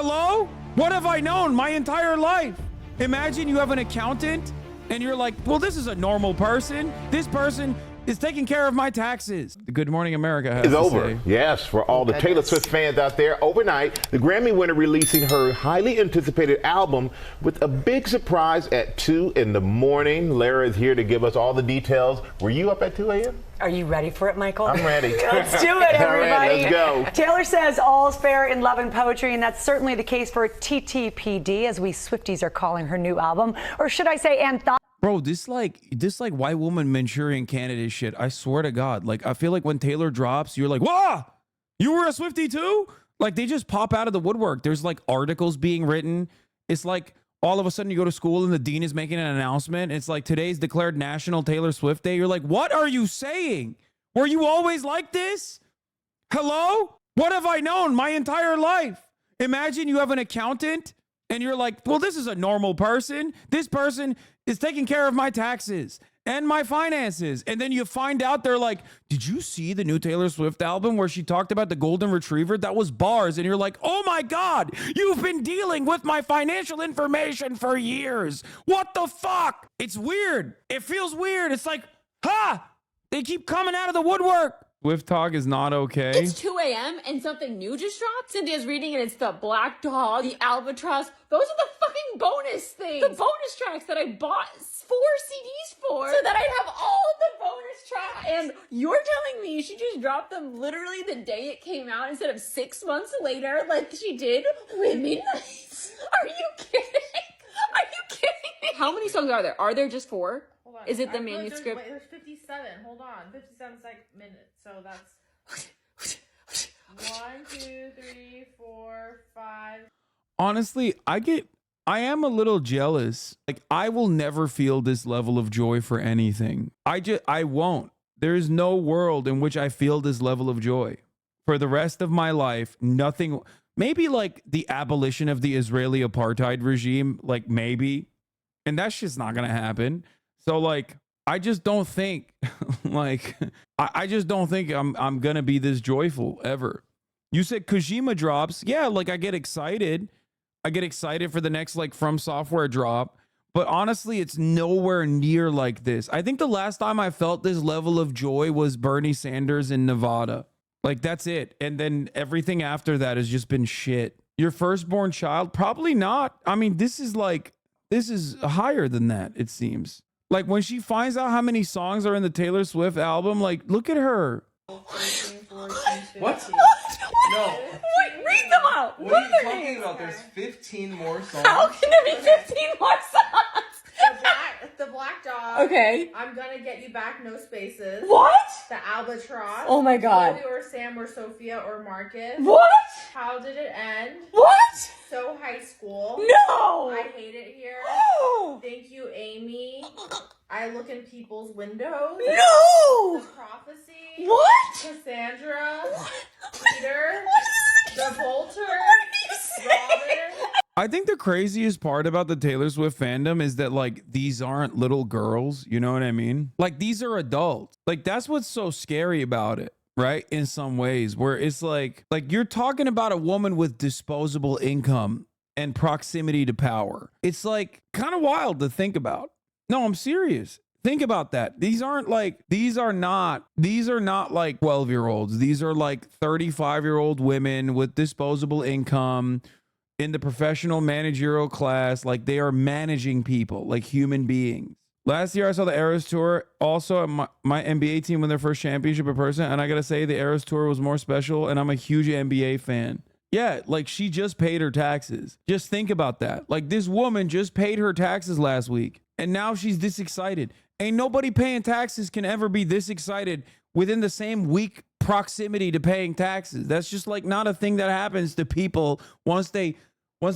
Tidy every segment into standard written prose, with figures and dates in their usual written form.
Hello? What have I known my entire life? Imagine you have an accountant and you're like, well, this is a normal person. This person is taking care of my taxes. Good Morning America has It's to over. say. Yes, for all the Taylor Swift fans out there, overnight, the Grammy winner releasing her highly anticipated album with a big surprise at 2 in the morning. Lara is here to give us all the details. Were you up at 2 a.m.? Are you ready for it, Michael? I'm ready. Let's do it, everybody. All right, let's go. Taylor says all's fair in love and poetry, and that's certainly the case for TTPD, as we Swifties are calling her new album. Or should I say anthology? Bro, this like white woman Manchurian candidate shit. I swear to God. Like, I feel like when Taylor drops, you're like, "Whoa, you were a Swiftie too?" Like, they just pop out of the woodwork. There's like articles being written. It's like all of a sudden you go to school and the dean is making an announcement. It's like, today's declared National Taylor Swift Day. You're like, what are you saying? Were you always like this? Hello? What have I known my entire life? Imagine you have an accountant and you're like, well, this is a normal person. This person is taking care of my taxes and my finances. And then you find out they're like, did you see the new Taylor Swift album where she talked about the golden retriever? That was bars. And you're like, oh my God, you've been dealing with my financial information for years. What the fuck? It's weird. It feels weird. It's like, they keep coming out of the woodwork. Swift talk is not okay. It's 2 a.m. and something new just dropped. Cynthia's reading and it's the Black Dog, the Albatross. Those are the fucking bonus things. The bonus tracks that I bought 4 CDs for so that I'd have all the bonus tracks. And you're telling me she just dropped them literally the day it came out instead of 6 months later like she did with Midnight? Are you kidding? Are you kidding me? How many songs are there? Are there just 4? Hold on. Is it the manuscript? There's 57. Hold on. 57 minutes. So that's 1, 2, 3, 4, 5. Honestly, I am a little jealous. Like, I will never feel this level of joy for anything. I won't. There is no world in which I feel this level of joy. For the rest of my life, nothing, maybe like the abolition of the Israeli apartheid regime, like maybe, and that's just not going to happen. So like, I just don't think like, I just don't think I'm going to be this joyful ever. You said Kojima drops. Yeah. Like, I get excited. I get excited for the next like From Software drop, but honestly, it's nowhere near like this. I think the last time I felt this level of joy was Bernie Sanders in Nevada. Like, that's it. And then everything after that has just been shit. Your firstborn child? Probably not. I mean, this is higher than that, it seems. Like, when she finds out how many songs are in the Taylor Swift album, like, look at her. What? No. Wait, read them out. What are you talking about? There's 15 more songs. How can there be 15 more songs? The Black Dog. Okay. I'm gonna get you back. No spaces. What? The Albatross. Oh my God. Chloe or Sam or Sophia or Marcus. What? How did it end? What? So High School. No. I hate it here. Thank you, Amy. I look in people's windows. No. The Prophecy. What? Cassandra. Peter. The Bolter. What Robin. I think the craziest part about the Taylor Swift fandom is that like these aren't little girls, you know what I mean? Like, these are adults. Like, that's what's so scary about it, right? In some ways, where it's like you're talking about a woman with disposable income and proximity to power. It's like kind of wild to think about. No, I'm serious. Think about that. These are not like 12-year-olds. These are like 35-year-old women with disposable income in the professional managerial class. Like, they are managing people like human beings. Last year I saw the Eras Tour also at my NBA team win their first championship in person. And I got to say, the Eras Tour was more special. And I'm a huge NBA fan. Yeah, like, she just paid her taxes. Just think about that. Like, this woman just paid her taxes last week. And now she's this excited. Ain't nobody paying taxes can ever be this excited within the same week proximity to paying taxes. That's just like not a thing that happens to people once they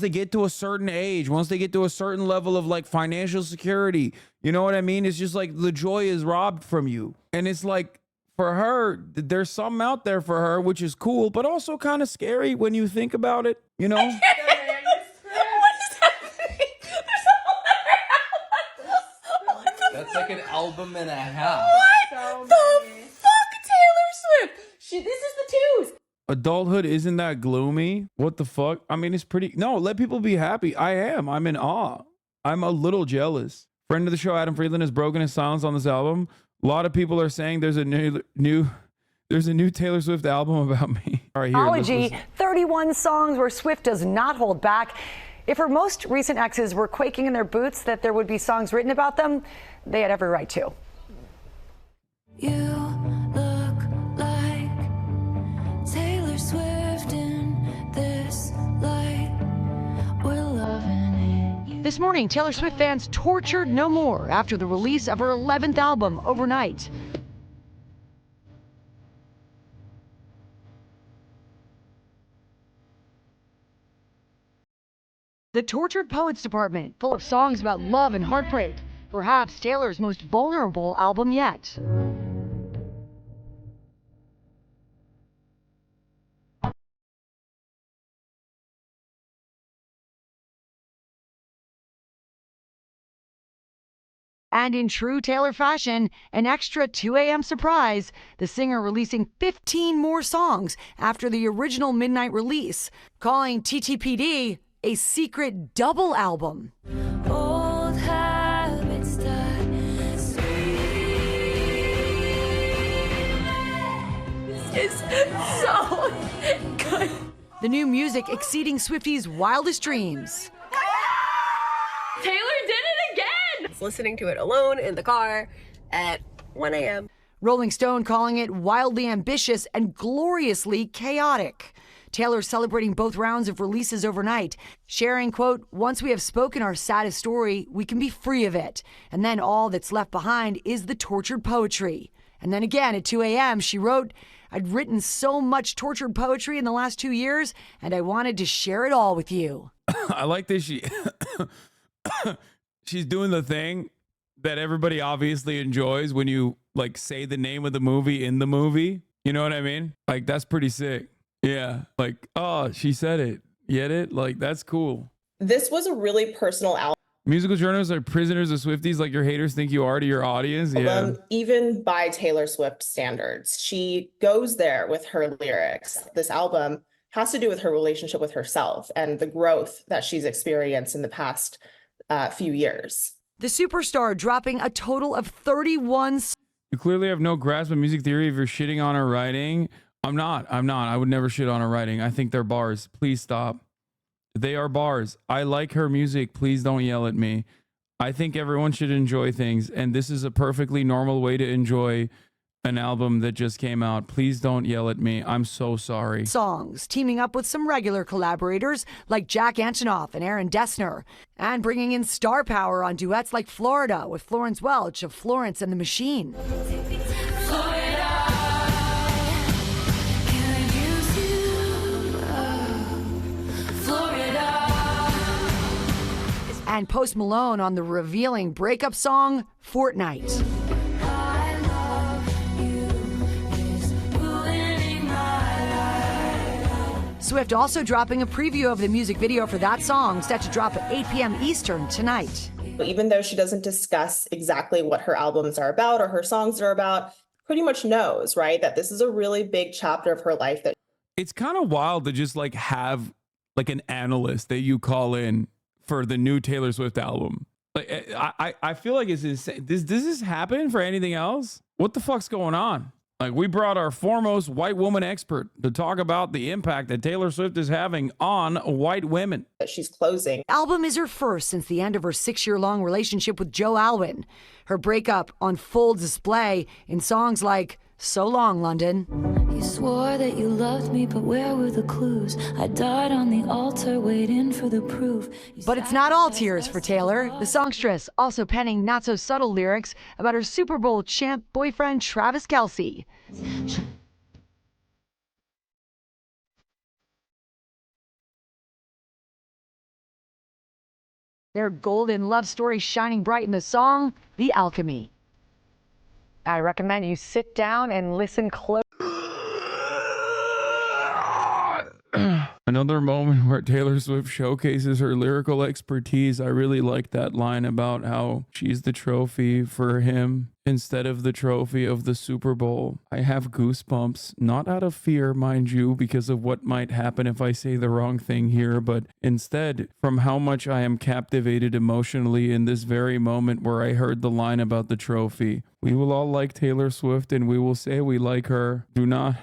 get to a certain age, once they get to a certain level of like financial security. You know what I mean? It's just like the joy is robbed from you. And it's like, for her, there's something out there for her, which is cool, but also kind of scary when you think about it, you know? What is happening? That's like an album and a half. What the fuck, Taylor Swift? This is the twos. Adulthood isn't that gloomy. What the fuck? I mean, it's pretty. No, let people be happy. I am. I'm in awe. I'm a little jealous. Friend of the show, Adam Friedland, has broken his silence on this album. A lot of people are saying there's a new Taylor Swift album about me. All right, here. Apology. 31 songs where Swift does not hold back. If her most recent exes were quaking in their boots that there would be songs written about them, they had every right to. You look like Taylor Swift in this light. We're loving it. This morning, Taylor Swift fans tortured no more after the release of her 11th album, Overnight. The Tortured Poets Department, full of songs about love and heartbreak. Perhaps Taylor's most vulnerable album yet. And in true Taylor fashion, an extra 2 a.m. surprise, the singer releasing 15 more songs after the original midnight release, calling TTPD a secret double album. Old habits die. It's so good. The new music exceeding Swifties' wildest dreams. Taylor did it again! Listening to it alone in the car at 1 a.m. Rolling Stone calling it wildly ambitious and gloriously chaotic. Taylor celebrating both rounds of releases overnight, sharing, quote, once we have spoken our saddest story, we can be free of it. And then all that's left behind is the tortured poetry. And then again at 2 a.m., she wrote, I'd written so much tortured poetry in the last 2 years, and I wanted to share it all with you. I like this. She's doing the thing that everybody obviously enjoys when you like say the name of the movie in the movie. You know what I mean? Like, that's pretty sick. Yeah. Like, oh, she said it. Get it? Like, that's cool. This was a really personal album. Musical journalists are prisoners of Swifties like your haters think you are to your audience. Yeah. Even by Taylor Swift standards. She goes there with her lyrics. This album has to do with her relationship with herself and the growth that she's experienced in the past few years. The superstar dropping a total of 31. You clearly have no grasp of music theory if you're shitting on her writing. I'm not. I would never shit on her writing. I think they're bars. Please stop. They are bars. I like her music. Please don't yell at me. I think everyone should enjoy things. And this is a perfectly normal way to enjoy an album that just came out. Please don't yell at me. I'm so sorry. Songs, teaming up with some regular collaborators like Jack Antonoff and Aaron Dessner, and bringing in star power on duets like Florida with Florence Welch of Florence and the Machine. And Post Malone on the revealing breakup song, Fortnite. Swift also dropping a preview of the music video for that song, set to drop at 8 p.m. Eastern tonight. Even though she doesn't discuss exactly what her albums are about or her songs are about, pretty much knows, right, that this is a really big chapter of her life. That it's kind of wild to just like have like an analyst that you call in for the new Taylor Swift album. Like, I feel like it's insane. Does this happen for anything else? What the fuck's going on? Like, we brought our foremost white woman expert to talk about the impact that Taylor Swift is having on white women. that she's closing. Album is her first since the end of her 6-year-long relationship with Joe Alwyn. Her breakup on full display in songs like So Long, London. You swore that you loved me, but where were the clues? I died on the altar waiting for the proof. But it's not all tears for Taylor. The songstress also penning not so subtle lyrics about her Super Bowl champ boyfriend Travis Kelce. Their golden love story shining bright in the song, The Alchemy. I recommend you sit down and listen close. Another moment where Taylor Swift showcases her lyrical expertise. I really like that line about how she's the trophy for him instead of the trophy of the Super Bowl. I have goosebumps, not out of fear, mind you, because of what might happen if I say the wrong thing here, but instead from how much I am captivated emotionally in this very moment where I heard the line about the trophy. We will all like Taylor Swift and we will say we like her. Do not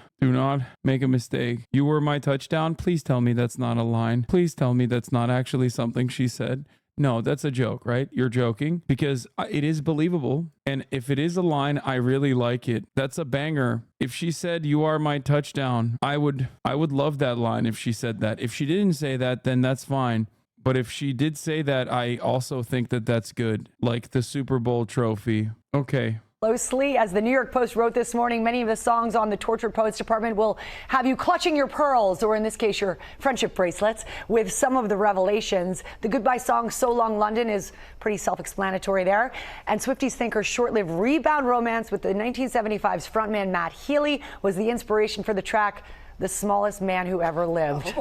make a mistake. You were my touchdown. Please tell me that's not a line. Please tell me that's not actually something she said. No, that's a joke, right? You're joking, because it is believable. And if it is a line, I really like it. That's a banger. If she said, "You are my touchdown," I would love that line if she said that. If she didn't say that, then that's fine. But if she did say that, I also think that that's good. Like the Super Bowl trophy. Okay. Closely, as the New York Post wrote this morning, many of the songs on the Tortured Poets Department will have you clutching your pearls, or in this case, your friendship bracelets, with some of the revelations. The goodbye song, So Long London, is pretty self-explanatory there. And Swifties think her short-lived rebound romance with the 1975's frontman Matt Healy was the inspiration for the track The Smallest Man Who Ever Lived.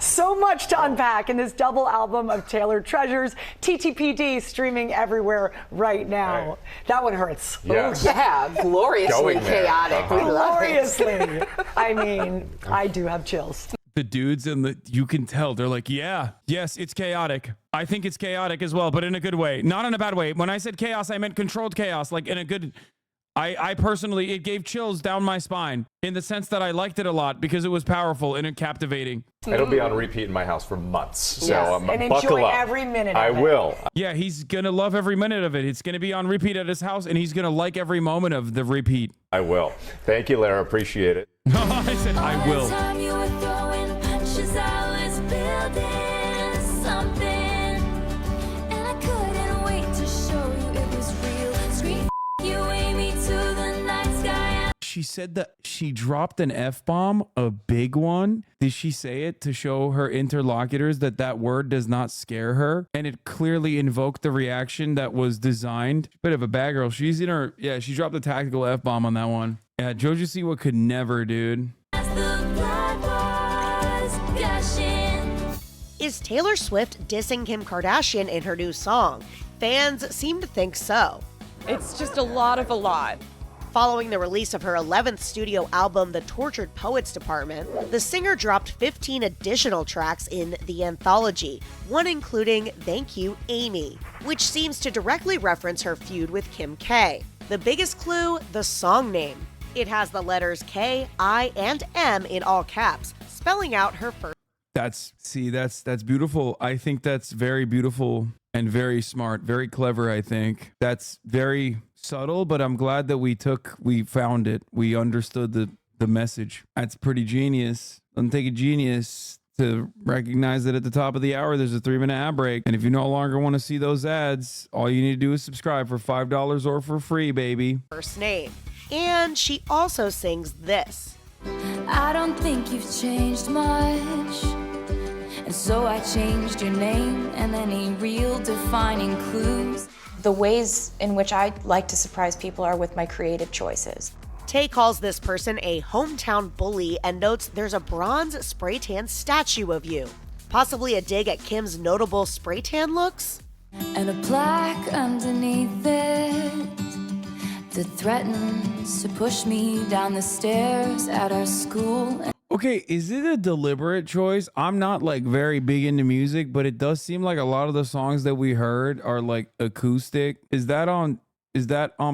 So much to unpack in this double album of Taylor treasures. TTPD streaming everywhere right now. That one hurts. Yes. Yeah, gloriously chaotic. We love it. Gloriously. I mean, I do have chills. The dudes you can tell, they're like, yeah, yes, it's chaotic. I think it's chaotic as well, but in a good way, not in a bad way. When I said chaos, I meant controlled chaos, like in a good. I personally, it gave chills down my spine in the sense that I liked it a lot because it was powerful and captivating. It'll be on repeat in my house for months. So and buckle enjoy up. every minute I of it. will. Yeah, he's going to love every minute of it. It's going to be on repeat at his house, and he's going to like every moment of the repeat. I will. Thank you, Lara. Appreciate it. I said I will. She said that she dropped an F-bomb, a big one. Did she say it to show her interlocutors that that word does not scare her? And it clearly invoked the reaction that was designed. Bit of a bad girl. She's in her, yeah, she dropped a tactical F-bomb on that one. Yeah, Jojo Siwa could never, dude. Is Taylor Swift dissing Kim Kardashian in her new song? Fans seem to think so. It's just a lot of a lot. Following the release of her 11th studio album, The Tortured Poets Department, the singer dropped 15 additional tracks in the anthology, one including Thank You, Amy, which seems to directly reference her feud with Kim K. The biggest clue, the song name. It has the letters K, I, and M in all caps, spelling out her first. That's beautiful. I think that's very beautiful and very smart, very clever, I think. That's very subtle, but I'm glad that we found it. We understood the message. That's pretty genius. Doesn't take a genius to recognize that at the top of the hour, there's a 3-minute ad break. And if you no longer want to see those ads, all you need to do is subscribe for $5 or for free, baby. First name. And she also sings this. I don't think you've changed much, and so I changed your name and any real defining clues. The ways in which I like to surprise people are with my creative choices. Tay calls this person a hometown bully and notes there's a bronze spray tan statue of you. Possibly a dig at Kim's notable spray tan looks? And a plaque underneath it that threatens to push me down the stairs at our school. Okay, is it a deliberate choice? I'm not like very big into music, but it does seem like a lot of the songs that we heard are like acoustic. Is that on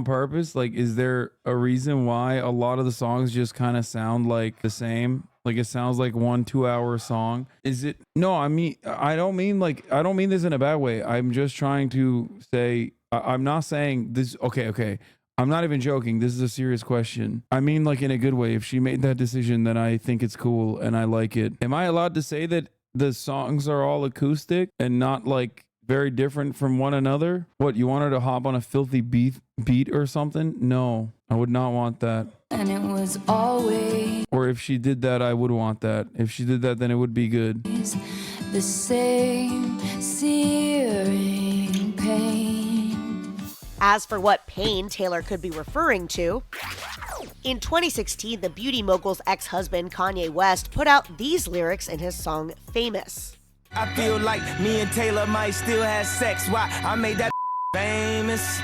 purpose? Like, is there a reason why a lot of the songs just kind of sound like the same? Like it sounds like 1-2 hour song. Is it? No, I mean, I don't mean this in a bad way. I'm just trying to say, I'm not saying this. Okay. I'm not even joking. This is a serious question. I mean, like in a good way. If she made that decision, then I think it's cool and I like it. Am I allowed to say that the songs are all acoustic and not like very different from one another? What, you want her to hop on a filthy beat or something? No, I would not want that. And it was always. Or if she did that, I would want that. If she did that, then it would be good. The same searing pain. As for what pain Taylor could be referring to, in 2016, the beauty mogul's ex-husband Kanye West put out these lyrics in his song Famous. I feel like me and Taylor might still have sex. Why? I made that famous.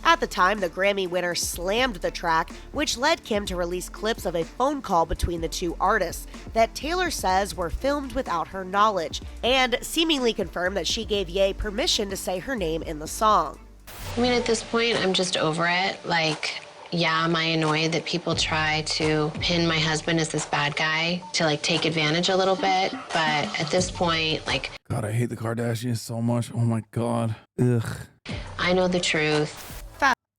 At the time, the Grammy winner slammed the track, which led Kim to release clips of a phone call between the two artists that Taylor says were filmed without her knowledge, and seemingly confirmed that she gave Ye permission to say her name in the song. I mean, at this point, I'm just over it. Like, yeah, am I annoyed that people try to pin my husband as this bad guy to, like, take advantage a little bit? But at this point, like... God, I hate the Kardashians so much. Oh, my God. Ugh. I know the truth.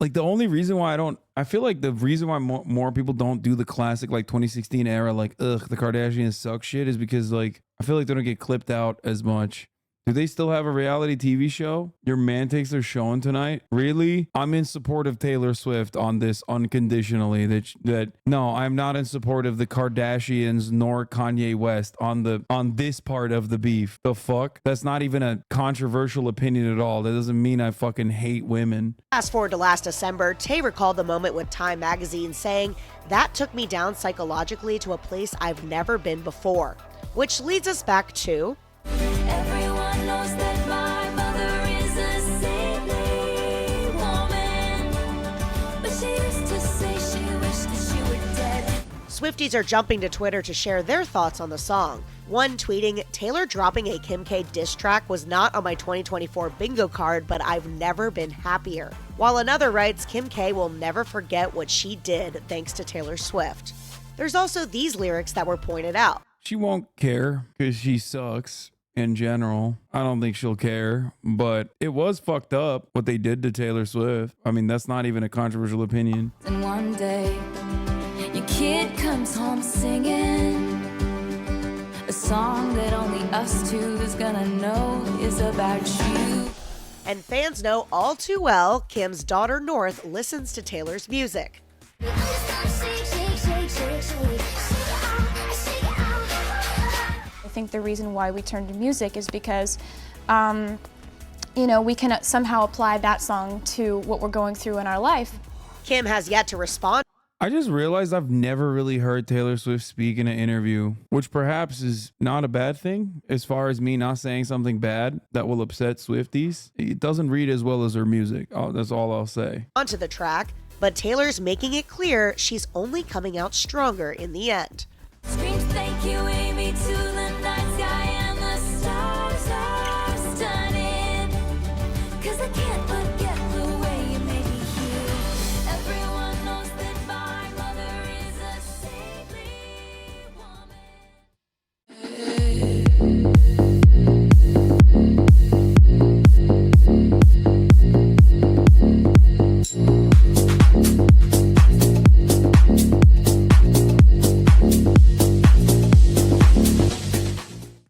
Like, the only reason why I feel like the reason why more people don't do the classic, like, 2016 era, like, ugh, the Kardashians suck shit is because, like, I feel like they don't get clipped out as much. Do they still have a reality TV show? Your man takes their showing tonight? Really? I'm in support of Taylor Swift on this unconditionally. That no, I'm not in support of the Kardashians nor Kanye West on this part of the beef. The fuck? That's not even a controversial opinion at all. That doesn't mean I fucking hate women. Fast forward to last December, Tay recalled the moment with Time magazine saying, "That took me down psychologically to a place I've never been before." Which leads us back to... Everyone knows that my mother is a saintly woman, but she used to say she wished that she were dead. Swifties are jumping to Twitter to share their thoughts on the song. One tweeting, "Taylor dropping a Kim K diss track was not on my 2024 bingo card, but I've never been happier." While another writes, "Kim K will never forget what she did thanks to Taylor Swift." There's also these lyrics that were pointed out. She won't care because she sucks. In general, I don't think she'll care, but it was fucked up what they did to Taylor Swift. I mean, that's not even a controversial opinion. And one day, your kid comes home singing a song that only us two is gonna know is about you. And fans know all too well Kim's daughter North listens to Taylor's music. I think the reason why we turned to music is because, we can somehow apply that song to what we're going through in our life. Kim has yet to respond. I just realized I've never really heard Taylor Swift speak in an interview, which perhaps is not a bad thing as far as me not saying something bad that will upset Swifties. It doesn't read as well as her music. That's all I'll say. Onto the track, but Taylor's making it clear she's only coming out stronger in the end.